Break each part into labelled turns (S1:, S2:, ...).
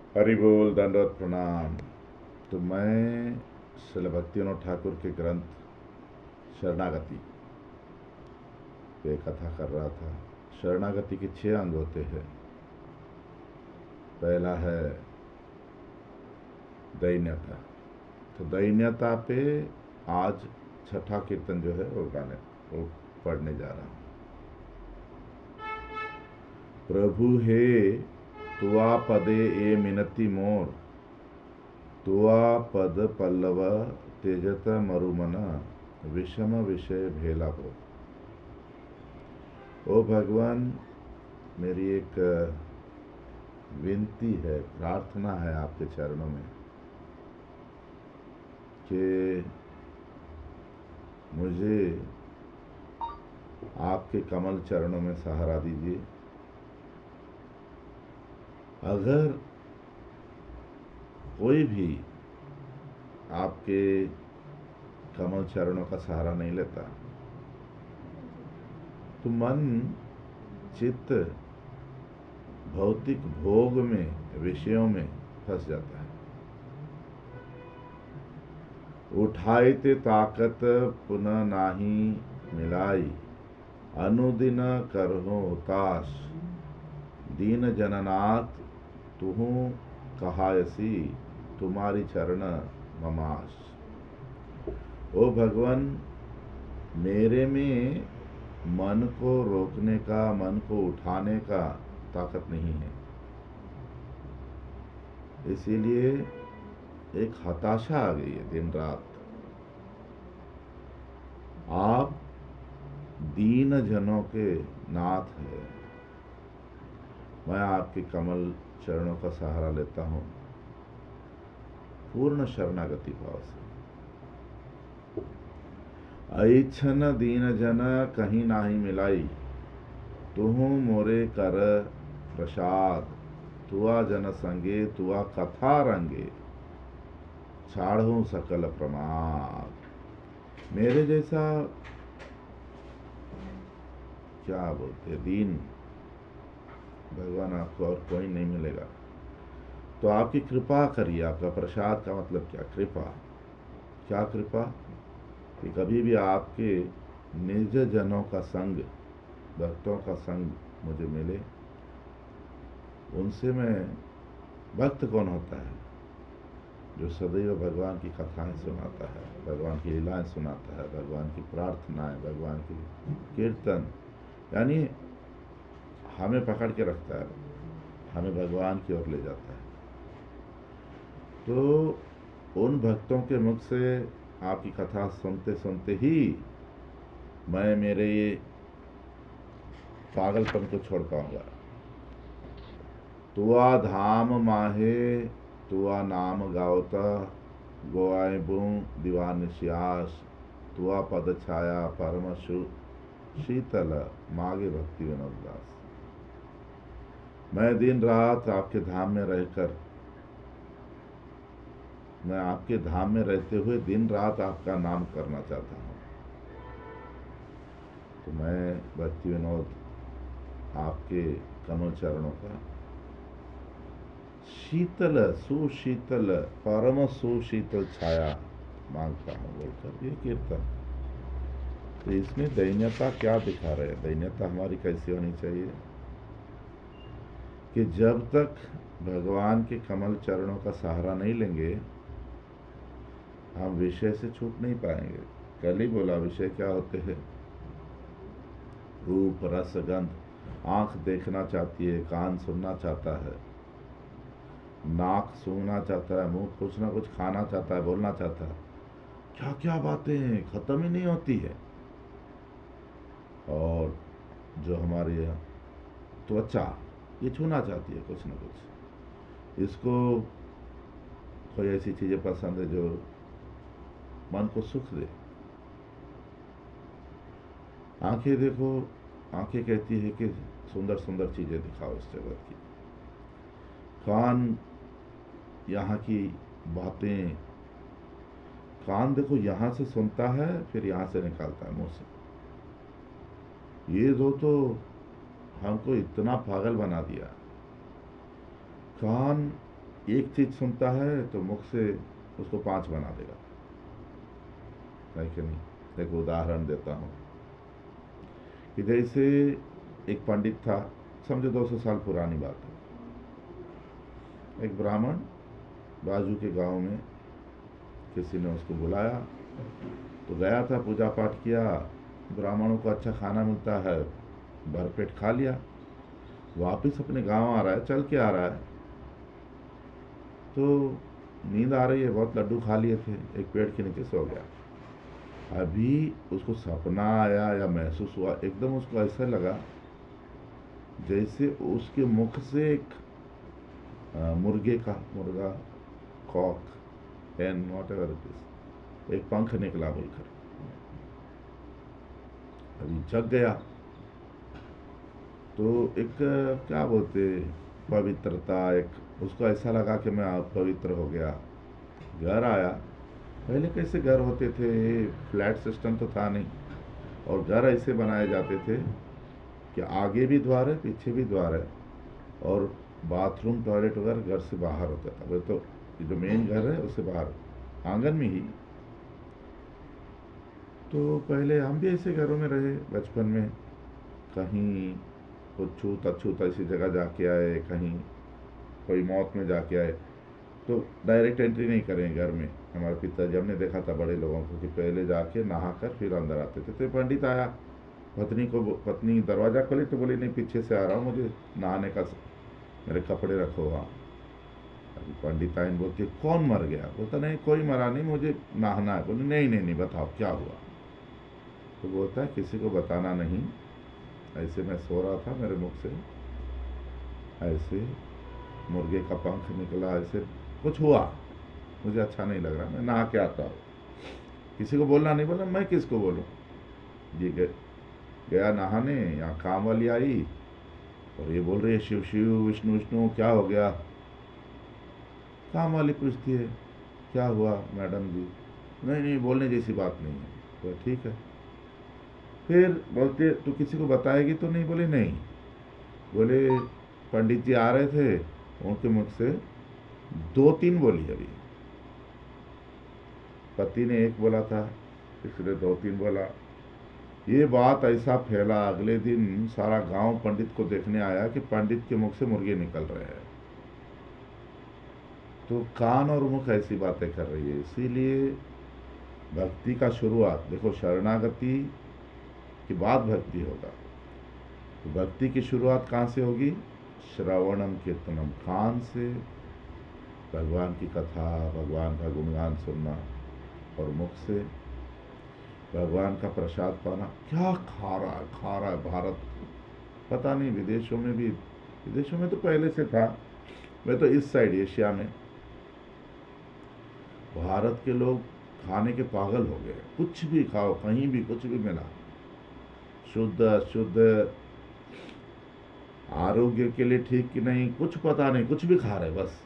S1: हरि बोल, दंडवत प्रणाम। तो मैं श्रील भक्तिविनोद ठाकुर के ग्रंथ शरणागति पे कथा कर रहा था। शरणागति के 6 अंग होते हैं। पहला है दैन्यता। तो दैन्यता पे आज छठा कीर्तन जो है वो पढ़ने जा रहा हूँ। प्रभु हे तुआ पदे ए मिनति मोर, तुआ पद पल्लव तेजत मरुमन, विषम विषय भेला हो। ओ भगवान, मेरी एक विनती है, प्रार्थना है आपके चरणों में कि मुझे आपके कमल चरणों में सहारा दीजिए। अगर कोई भी आपके कमल चरणों का सहारा नहीं लेता तो मन चित्त भौतिक भोग में, विषयों में फंस जाता है। उठाई ते ताकत पुनः नाही मिलाई, अनुदिन करहो उतास, दीन जननाथ तुहु कहायसी, तुम्हारी चरण ममास। ओ भगवान, मेरे में मन को रोकने का, मन को उठाने का ताकत नहीं है। इसीलिए एक हताशा आ गई है दिन रात। आप दीन जनों के नाथ है। मैं आपके कमल चरणों का सहारा लेता हूँ पूर्ण शरणागति भाव से। ऐछन दीन जन कहीं नाही मिलाई, तुहु मोरे कर प्रसाद, तुआ जन संगे तुआ कथा रंगे, छाड़ू सकल प्रमाद। मेरे जैसा क्या बोलते दीन भगवान आपको और कोई नहीं मिलेगा। तो आपकी कृपा करिए। आपका प्रसाद का मतलब क्या? कृपा। क्या कृपा? कि कभी भी आपके निज जनों का संग, भक्तों का संग मुझे मिले। उनसे मैं, भक्त कौन होता है? जो सदैव भगवान की कथाएं सुनाता है, भगवान की लीलाएं सुनाता है, भगवान की प्रार्थनाएं, भगवान की कीर्तन, यानी हमें पकड़ के रखता है, हमें भगवान की ओर ले जाता है। तो उन भक्तों के मुख से आपकी कथा सुनते सुनते ही मैं मेरे ये पागलपन को छोड़ पाऊंगा। तुआ धाम माहे तुआ नाम गावता, गोआए बू दीवान श्यास, तुआ पद छाया परम शीतल, मागे भक्ति विनोद दास। मैं दिन रात आपके धाम में रहकर, मैं आपके धाम में रहते हुए दिन रात आपका नाम करना चाहता हूँ। तो मैं भक्ति विनोद आपके कमल चरणों का शीतल, सुशीतल, परम सुशीतल छाया मांगता हूँ बोलकर ये कीर्तन। तो इसमें दैन्यता क्या दिखा रहे हैं? दैन्यता हमारी कैसी होनी चाहिए कि जब तक भगवान के कमल चरणों का सहारा नहीं लेंगे, हम विषय से छूट नहीं पाएंगे। कल ही बोला, विषय क्या होते हैं? रूप, रस, गंध। आंख देखना चाहती है, कान सुनना चाहता है, नाक सूंघना चाहता है, मुंह कुछ ना कुछ खाना चाहता है, बोलना चाहता है। क्या क्या बातें खत्म ही नहीं होती है। और जो हमारी त्वचा, ये छूना चाहती है कुछ ना कुछ। इसको कोई ऐसी चीजें पसंद है जो मन को सुख दे। आंखें देखो, आंखें कहती है कि सुंदर सुंदर चीजें दिखाओ इस जगत की। कान, यहाँ की बातें। कान देखो, यहाँ से सुनता है, फिर यहाँ से निकालता है मुंह से। ये दो तो हमको इतना पागल बना दिया। कान एक चीज़ सुनता है तो मुख से उसको 5 बना देगा, है कि नहीं। एक उदाहरण देता हूँ कि जैसे एक पंडित था, समझो 200 साल पुरानी बात है। एक ब्राह्मण बाजू के गांव में किसी ने उसको बुलाया, तो गया था, पूजा पाठ किया, ब्राह्मणों को अच्छा खाना मिलता है, भरपेट खा लिया। वापस अपने गांव आ रहा है, चल के आ रहा है, तो नींद आ रही है, बहुत लड्डू खा लिए थे, एक पेड़ के नीचे सो गया। अभी उसको सपना आया या महसूस हुआ, एकदम उसको ऐसा लगा जैसे उसके मुख से एक मुर्गा, cock, hen, whatever it is, एक पंख निकला बोलकर। अभी जग गया तो एक क्या बोलते, पवित्रता, एक उसको ऐसा लगा कि मैं पवित्र हो गया। घर आया, पहले कैसे घर होते थे, फ्लैट सिस्टम तो था नहीं, और घर ऐसे बनाए जाते थे कि आगे भी द्वार है, पीछे भी द्वार है, और बाथरूम टॉयलेट वगैरह घर से बाहर होता था। वो तो जो मेन घर है उससे बाहर, आंगन में ही। तो पहले हम भी ऐसे घरों में रहे बचपन में, कहीं कुछ छूत अछूत ऐसी जगह जाके आए, कहीं कोई मौत में जाके आए, तो डायरेक्ट एंट्री नहीं करें घर में। हमारे पिताजी, हमने देखा था बड़े लोगों को कि पहले जाके नहा कर फिर अंदर आते थे। तो पंडित आया, पत्नी दरवाज़ा खोली तो बोली नहीं, पीछे से आ रहा हूँ, मुझे नहाने का, मेरे कपड़े रखो वहाँ। अभी पंडित आइन बोलती, कौन मर गया? बोलता नहीं कोई मरा नहीं, मुझे नहाना है। बोले नहीं नहीं नहीं, बताओ क्या हुआ। तो बोलता है किसी को बताना नहीं, ऐसे मैं सो रहा था, मेरे मुख से ऐसे मुर्गे का पंख निकला, ऐसे कुछ हुआ, मुझे अच्छा नहीं लग रहा, मैं नहा के आता हूँ। किसी को बोलना नहीं। बोला मैं किसको बोलूँ जी। गया नहाने, यहाँ काम वाली आई और ये बोल रही है शिव शिव, विष्णु विष्णु, क्या हो गया? काम वाली पूछती है क्या हुआ मैडम जी? नहीं नहीं, बोलने जैसी बात नहीं है। तो ठीक है। फिर बोलते तो किसी को बताएगी तो नहीं? बोले नहीं। बोले पंडित जी आ रहे थे, उनके मुख से 2-3 बोली। अभी पति ने एक बोला था, इसने 2-3 बोला। ये बात ऐसा फैला, अगले दिन सारा गांव पंडित को देखने आया कि पंडित के मुख से मुर्गे निकल रहे हैं। तो कान और मुख ऐसी बातें कर रही है। इसीलिए भक्ति का शुरुआत देखो, शरणागति के बाद भक्ति होगा। तो भक्ति की शुरुआत कहाँ से होगी? श्रवणम कीर्तनम, कान से भगवान की कथा, भगवान का गुणगान सुनना, और मुख से भगवान का प्रसाद पाना। क्या खा रहा है भारत, पता नहीं विदेशों में भी, विदेशों में तो पहले से था, मैं तो इस साइड एशिया में, भारत के लोग खाने के पागल हो गए। कुछ भी खाओ, कहीं भी कुछ भी मिला, शुद्ध अशुद्ध, आरोग्य के लिए ठीक कि नहीं कुछ पता नहीं, कुछ भी खा रहे बस।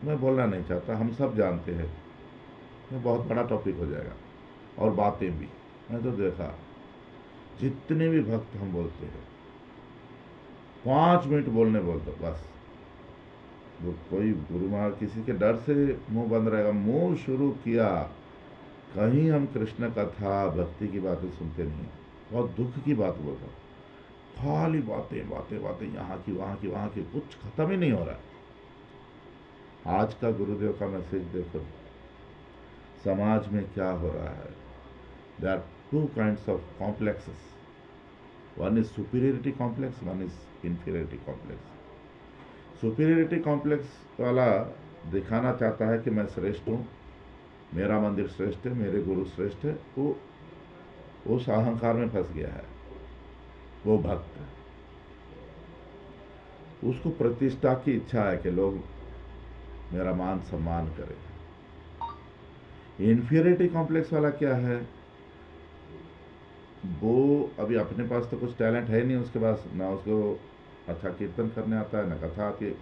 S1: मैं बोलना नहीं चाहता, हम सब जानते हैं, ये बहुत बड़ा टॉपिक हो जाएगा। और बातें भी, मैं तो देखा जितने भी भक्त हम बोलते हैं 5 मिनट बोलने बोल दो बस। वो कोई गुरु महाराज किसी के डर से मुंह बंद रहेगा, मुंह शुरू किया, कहीं हम कृष्ण कथा भक्ति की बातें सुनते नहीं। बहुत दुख की बात बोल रहा हूँ, खाली बातें बातें बातें, यहाँ की वहाँ की वहाँ की, कुछ खत्म ही नहीं हो रहा है। आज का गुरुदेव का मैसेज देखो, समाज में क्या हो रहा है। There are 2 kinds of complexes. One is superiority complex, one is inferiority complex. Superiority complex वाला दिखाना चाहता है कि मैं श्रेष्ठ हूँ, मेरा मंदिर श्रेष्ठ है, मेरे गुरु श्रेष्ठ है। वो उस अहंकार में फंस गया है वो भक्त। उसको प्रतिष्ठा की इच्छा है कि लोग मेरा मान सम्मान करें। इन्फीरियरिटी कॉम्प्लेक्स वाला क्या है? वो अभी अपने पास तो कुछ टैलेंट है नहीं उसके पास, ना उसको अच्छा कीर्तन करने आता है, ना कथा आती है,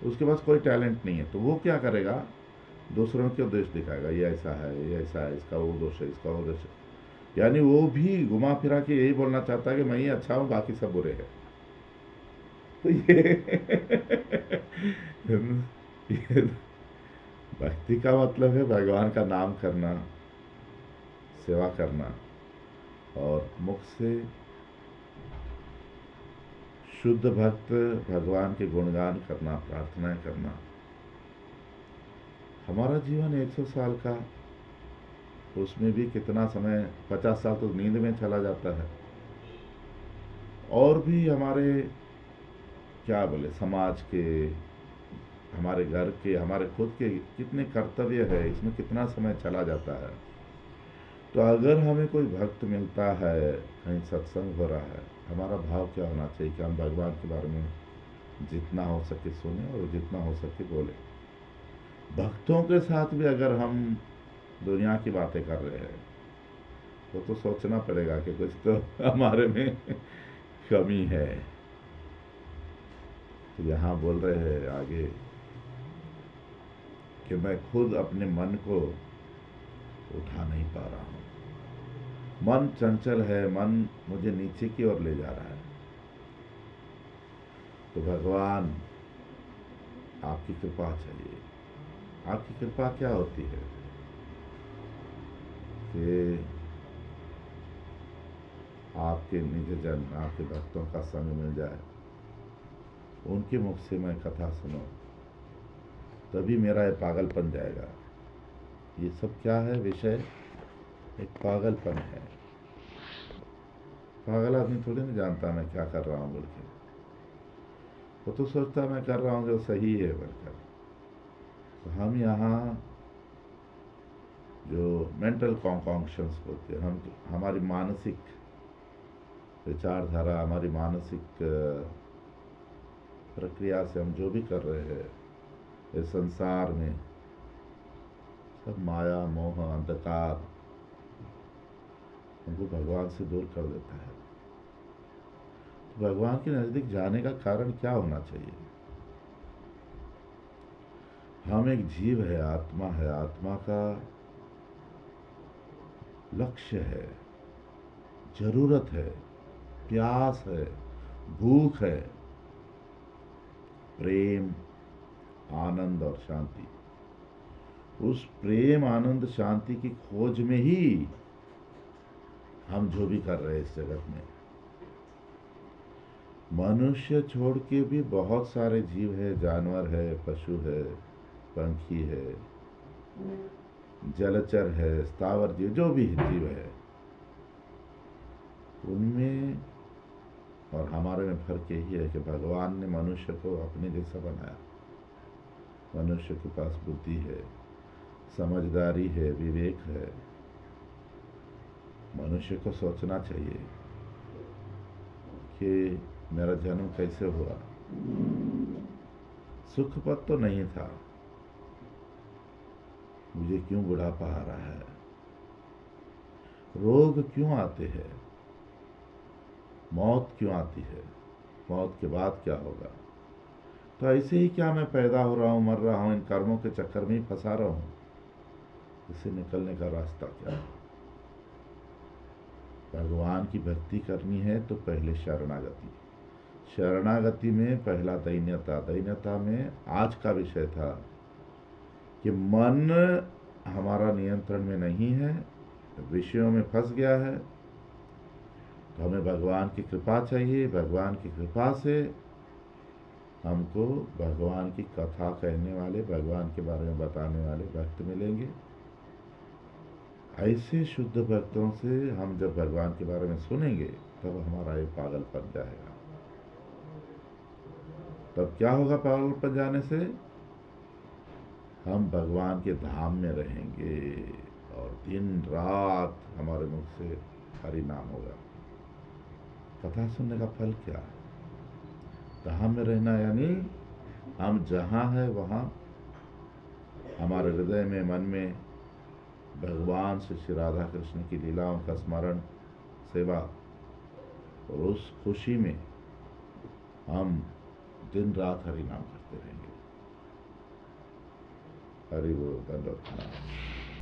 S1: उसके पास कोई टैलेंट नहीं है। तो वो क्या करेगा? दूसरों के दोष दिखाएगा, ये ऐसा है, ये ऐसा है, इसका वो दोष है, इसका वो दोष है। यानी वो भी घुमा फिरा के यही बोलना चाहता है कि मैं ही अच्छा हूँ, बाकी सब बुरे हैं। तो ये भक्ति का मतलब है भगवान का नाम करना, सेवा करना और मुख से शुद्ध भक्त भगवान के गुणगान करना, प्रार्थनाएं करना। हमारा जीवन 100 साल का, उसमें भी कितना समय, 50 साल तो नींद में चला जाता है। और भी हमारे क्या बोले, समाज के, हमारे घर के, हमारे खुद के कितने कर्तव्य है, इसमें कितना समय चला जाता है। तो अगर हमें कोई भक्त मिलता है, कहीं सत्संग हो रहा है, हमारा भाव क्या होना चाहिए कि हम भगवान के बारे में जितना हो सके सुने और जितना हो सके बोले। भक्तों के साथ भी अगर हम दुनिया की बातें कर रहे हैं तो सोचना पड़ेगा कि कुछ तो हमारे में कमी है। तो यहाँ बोल रहे हैं आगे कि मैं खुद अपने मन को उठा नहीं पा रहा हूँ, मन चंचल है, मन मुझे नीचे की ओर ले जा रहा है। तो भगवान आपकी कृपा चाहिए। आपकी कृपा क्या होती है कि आपके निजजन, आपके भक्तों का संग मिल जाए, उनके मुख से मैं कथा सुनूं, तभी मेरा ये पागलपन जाएगा। ये सब क्या है विषय? एक पागलपन है। पागल आदमी थोड़ी ना जानता मैं क्या कर रहा हूँ बोल के, वो तो सोचता मैं कर रहा हूँ जो सही है बोलकर। तो हम यहाँ जो मेंटल कॉन्कॉन्क्शंस बोलते हैं, हम हमारी मानसिक विचारधारा, हमारी मानसिक प्रक्रिया से हम जो भी कर रहे हैं इस संसार में, सब माया, मोह, अंधकार हमको भगवान से दूर कर देता है। तो भगवान के नज़दीक जाने का कारण क्या होना चाहिए? हम एक जीव है, आत्मा है, आत्मा का लक्ष्य है, जरूरत है, प्यास है, भूख है, प्रेम, आनंद और शांति। उस प्रेम, आनंद, शांति की खोज में ही हम जो भी कर रहे हैं इस जगत में। मनुष्य छोड़ के भी बहुत सारे जीव है, जानवर है, पशु है, पंछी है, जलचर है, स्थावर जीव, जो भी जीव है, उनमें और हमारे में फर्क यही है कि भगवान ने मनुष्य को अपने जैसा बनाया। मनुष्य के पास बुद्धि है, समझदारी है, विवेक है। मनुष्य को सोचना चाहिए कि मेरा जन्म कैसे हुआ। सुखपद तो नहीं था, मुझे क्यों बुढ़ापा आ रहा है, रोग क्यों आते हैं, मौत क्यों आती है, मौत के बाद क्या होगा। तो ऐसे ही क्या मैं पैदा हो रहा हूँ, मर रहा हूँ, इन कर्मों के चक्कर में ही फंसा रहा हूँ। इससे निकलने का रास्ता क्या है? भगवान की भक्ति करनी है तो पहले शरणागति। शरणागति में पहला दैन्यता। दैन्यता में आज का विषय था कि मन हमारा नियंत्रण में नहीं है, विषयों में फंस गया है। तो हमें भगवान की कृपा चाहिए। भगवान की कृपा से हमको भगवान की कथा कहने वाले, भगवान के बारे में बताने वाले भक्त मिलेंगे। ऐसे शुद्ध भक्तों से हम जब भगवान के बारे में सुनेंगे तब हमारा ये पागलपन जाएगा। तब क्या होगा? पागलपन जाने से हम भगवान के धाम में रहेंगे और दिन रात हमारे मुख से हरि नाम होगा। कथा सुनने का फल क्या? धाम में रहना यानी हम जहाँ है वहाँ हमारे हृदय में, मन में भगवान से श्री राधा कृष्ण की लीलाओं का स्मरण, सेवा, और उस खुशी में हम दिन रात हरि नाम करते रहेंगे। हरि बोल, दंडवत प्रणाम।